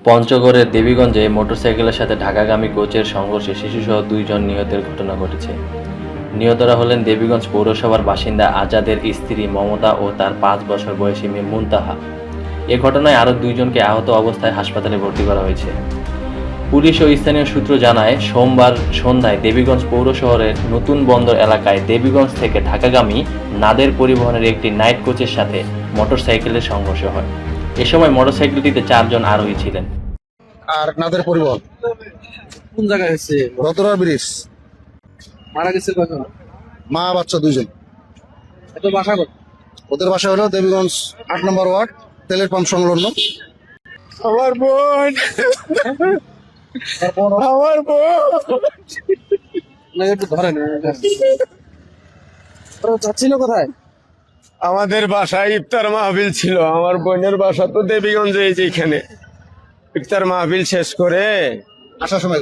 পঞ্চগড়ের দেবীগঞ্জে মোটরসাইকেলের সাথে ঢাকাগামী কোচের সংঘর্ষে শিশুসহ 2 জন নিহতের ঘটনা ঘটেছে। নিহতরা হলেন দেবীগঞ্জ পৌরসভার বাসিন্দা আজাদের স্ত্রী মমতা ও তার 5 বছর বয়সী মেয়ে মুনতাহা। এ ঘটনায় আরও 2 জনকে আহত অবস্থায় হাসপাতালে ভর্তি করা হয়েছে। পুলিশ ও স্থানীয় সূত্র জানায়, সোমবার সন্ধ্যায় দেবীগঞ্জ পৌর শহরের নতুন বন্দর এলাকায় দেবীগঞ্জ থেকে ঢাকাগামী নাদের পরিবহনের একটি নাইট কোচের সাথে মোটরসাইকেলের সংঘর্ষ হয়। এ সময় মোটরসাইকেলটিতে 4 জন আরোহী ছিলেন। আর নাদের পরিবহন কোন জায়গায় হচ্ছে? রতরার ব্রিজ। মারা গেছে কজন? মা বাচ্চা 2 জন। এত বাসা কর ওদের বাসা হলো দেবীগঞ্জ 8 নম্বর ওয়ার্ড, তেলের পাম্প সংলগ্ন। আমার বোন আমার বোন না, একটু ধরেন। যাচ্ছিল কোথায়? আমাদের বাসায় ইফতার মাহফিল ছিল। আমার বোনের বাসা তো দেবীগঞ্জে, এই যে এখানে ইফতার মাহফিল শেষ করে আসার সময়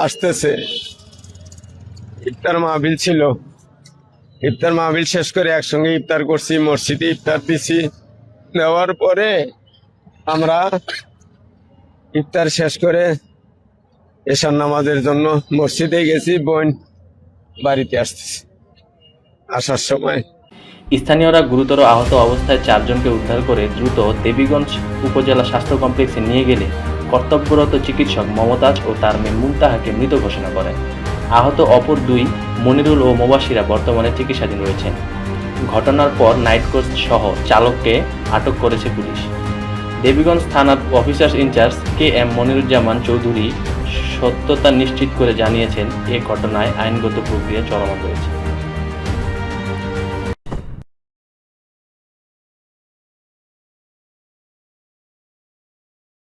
আসতেছে। ইফতার মাহফিল ছিল, ইফতার মাহফিল শেষ করে একসঙ্গে ইফতার করছি, মসজিদে ইফতার দিছি। দেওয়ার পরে আমরা ইফতার শেষ করে এশার নামাজের জন্য মসজিদে গেছি, বোন বাড়িতে আসতেছি। আসার সময় স্থানীয়রা গুরুতর আহত অবস্থায় 4 জনকে উদ্ধার করে দ্রুত দেবীগঞ্জ উপজেলা স্বাস্থ্য কমপ্লেক্সে নিয়ে গেলে কর্তব্যরত চিকিৎসক মমতাজ ও তার মেয়ে মুনতাহাকে মৃত ঘোষণা করেন। আহত অপর 2 মনিরুল ও মোবাশিরা বর্তমানে চিকিৎসাধীন রয়েছেন। ঘটনার পর নাইট কোচ সহ চালককে আটক করেছে পুলিশ। দেবীগঞ্জ থানার officer KM Moniruzzaman Chowdhury সত্যতা নিশ্চিত করে জানিয়েছেন, এ ঘটনায় আইনগত প্রক্রিয়া চলমান রয়েছে।